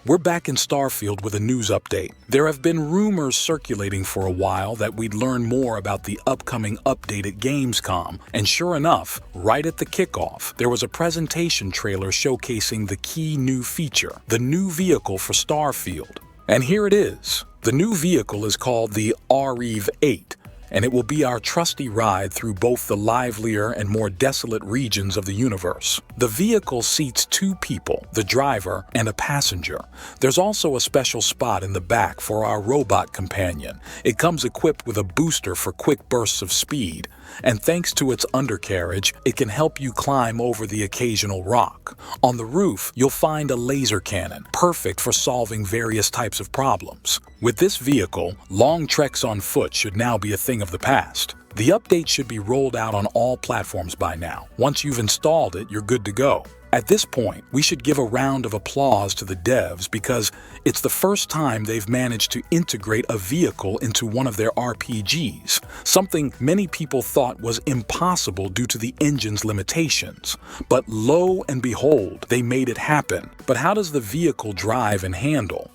We're back in Starfield with a news update. There have been rumors circulating for a while that we'd learn more about the upcoming update at Gamescom, and sure enough, right at the kickoff, there was a presentation trailer showcasing the key new feature, the new vehicle for Starfield. And here it is. The new vehicle is called the REV 8. And it will be our trusty ride through both the livelier and more desolate regions of the universe. The vehicle seats 2 people, the driver and a passenger. There's also a special spot in the back for our robot companion. It comes equipped with a booster for quick bursts of speed, and thanks to its undercarriage, it can help you climb over the occasional rock. On the roof, you'll find a laser cannon, perfect for solving various types of problems. With this vehicle, long treks on foot should now be a thing of the past. The update should be rolled out on all platforms by now. Once you've installed it, you're good to go. At this point, we should give a round of applause to the devs because it's the first time they've managed to integrate a vehicle into one of their RPGs, something many people thought was impossible due to the engine's limitations. But lo and behold, they made it happen. But how does the vehicle drive and handle?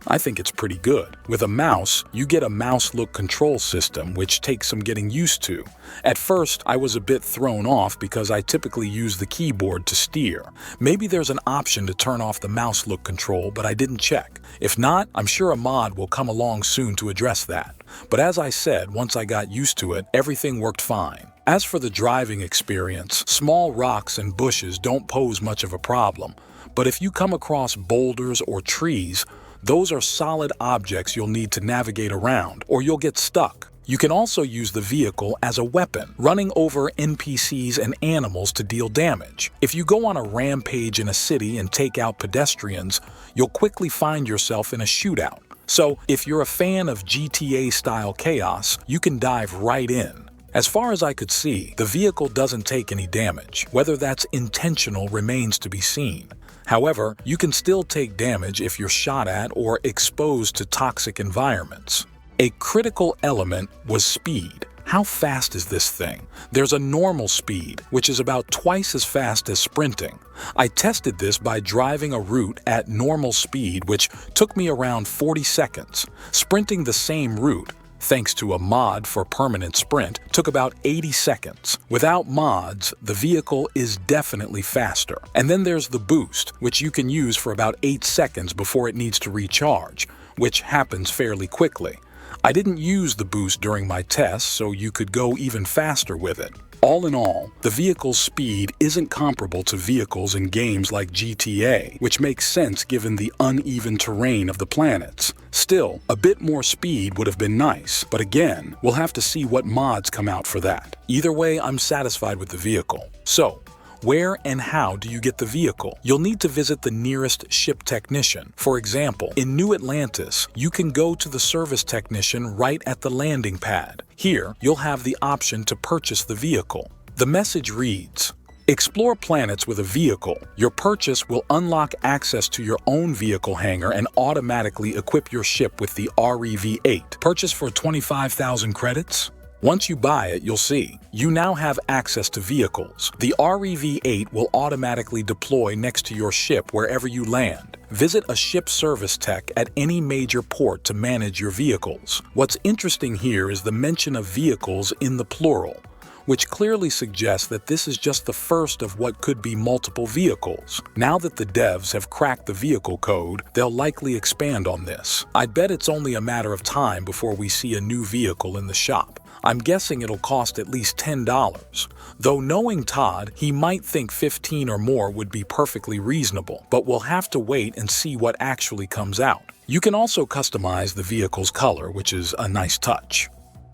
I think it's pretty good. With a mouse, you get a mouse-look control system, which takes some getting used to. At first, I was a bit thrown off because I typically use the keyboard to steer. Maybe there's an option to turn off the mouse-look control, but I didn't check. If not, I'm sure a mod will come along soon to address that. But as I said, once I got used to it, everything worked fine. As for the driving experience, small rocks and bushes don't pose much of a problem. But if you come across boulders or trees, those are solid objects you'll need to navigate around, or you'll get stuck. You can also use the vehicle as a weapon, running over NPCs and animals to deal damage. If you go on a rampage in a city and take out pedestrians, you'll quickly find yourself in a shootout. So, if you're a fan of GTA-style chaos, you can dive right in. As far as I could see, the vehicle doesn't take any damage. Whether that's intentional remains to be seen. However, you can still take damage if you're shot at or exposed to toxic environments. A critical element was speed. How fast is this thing? There's a normal speed, which is about twice as fast as sprinting. I tested this by driving a route at normal speed, which took me around 40 seconds. Sprinting the same route, thanks to a mod for permanent sprint, took about 80 seconds. Without mods, the vehicle is definitely faster. And then there's the boost, which you can use for about 8 seconds before it needs to recharge, which happens fairly quickly. I didn't use the boost during my tests, so you could go even faster with it. All in all, the vehicle's speed isn't comparable to vehicles in games like GTA, which makes sense given the uneven terrain of the planets. Still, a bit more speed would have been nice, but again, we'll have to see what mods come out for that. Either way, I'm satisfied with the vehicle. So, where and how do you get the vehicle? You'll need to visit the nearest ship technician. For example, in New Atlantis, you can go to the service technician right at the landing pad. Here, you'll have the option to purchase the vehicle. The message reads, "Explore planets with a vehicle. Your purchase will unlock access to your own vehicle hangar and automatically equip your ship with the REV 8. Purchase for 25,000 credits?" Once you buy it, you'll see. You now have access to vehicles. The REV 8 will automatically deploy next to your ship wherever you land. Visit a ship service tech at any major port to manage your vehicles. What's interesting here is the mention of vehicles in the plural, which clearly suggests that this is just the first of what could be multiple vehicles. Now that the devs have cracked the vehicle code, they'll likely expand on this. I'd bet it's only a matter of time before we see a new vehicle in the shop. I'm guessing it'll cost at least $10. Though knowing Todd, he might think 15 or more would be perfectly reasonable, but we'll have to wait and see what actually comes out. You can also customize the vehicle's color, which is a nice touch.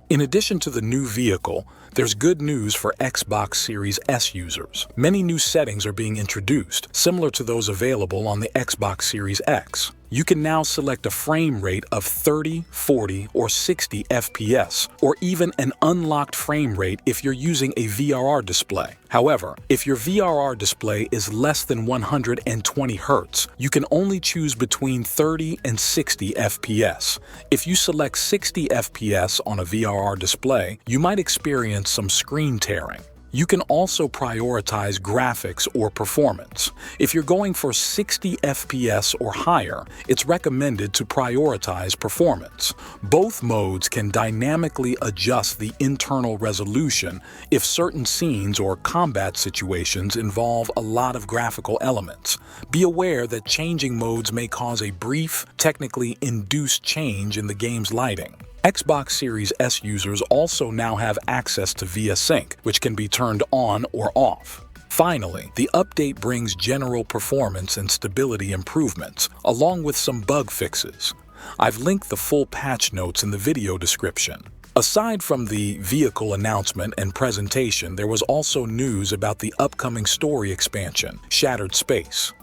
In addition to the new vehicle, there's good news for Xbox Series S users. Many new settings are being introduced, similar to those available on the Xbox Series X. You can now select a frame rate of 30, 40, or 60 FPS, or even an unlocked frame rate if you're using a VRR display. However, if your VRR display is less than 120 Hz, you can only choose between 30 and 60 FPS. If you select 60 FPS on a VRR display, you might experience some screen tearing. You can also prioritize graphics or performance. If you're going for 60 FPS or higher, it's recommended to prioritize performance. Both modes can dynamically adjust the internal resolution if certain scenes or combat situations involve a lot of graphical elements. Be aware that changing modes may cause a brief, technically induced change in the game's lighting. Xbox Series S users also now have access to ViaSync, which can be turned on or off. Finally, the update brings general performance and stability improvements, along with some bug fixes. I've linked the full patch notes in the video description. Aside from the vehicle announcement and presentation, there was also news about the upcoming story expansion, Shattered Space.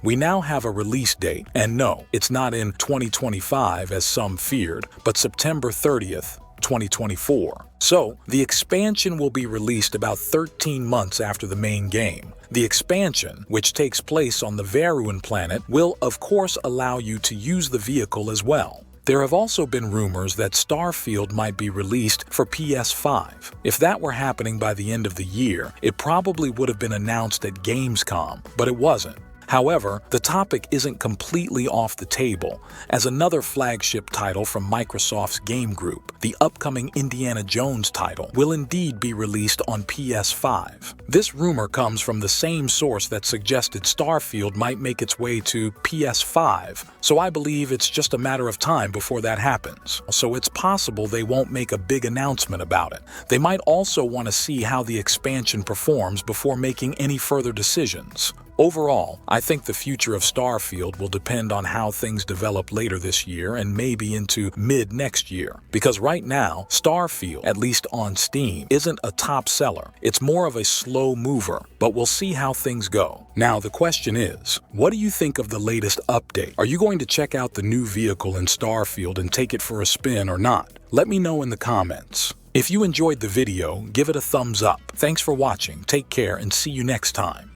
We now have a release date, and no, it's not in 2025 as some feared, but September 30th, 2024. So, the expansion will be released about 13 months after the main game. The expansion, which takes place on the Varun planet, will of course allow you to use the vehicle as well. There have also been rumors that STARFIELD might be released for PS5. If that were happening by the end of the year, it probably would have been announced at Gamescom, but it wasn't. However, the topic isn't completely off the table, as another flagship title from Microsoft's Game Group, the upcoming Indiana Jones title, will indeed be released on PS5. This rumor comes from the same source that suggested STARFIELD might make its way to PS5, so I believe it's just a matter of time before that happens. So it's possible they won't make a big announcement about it. They might also want to see how the expansion performs before making any further decisions. Overall, I think the future of STARFIELD will depend on how things develop later this year and maybe into mid-next year. Because right now, STARFIELD, at least on Steam, isn't a top seller. It's more of a slow mover, but we'll see how things go. Now, the question is, what do you think of the latest update? Are you going to check out the new vehicle in STARFIELD and take it for a spin or not? Let me know in the comments. If you enjoyed the video, give it a thumbs up. Thanks for watching, take care, and see you next time.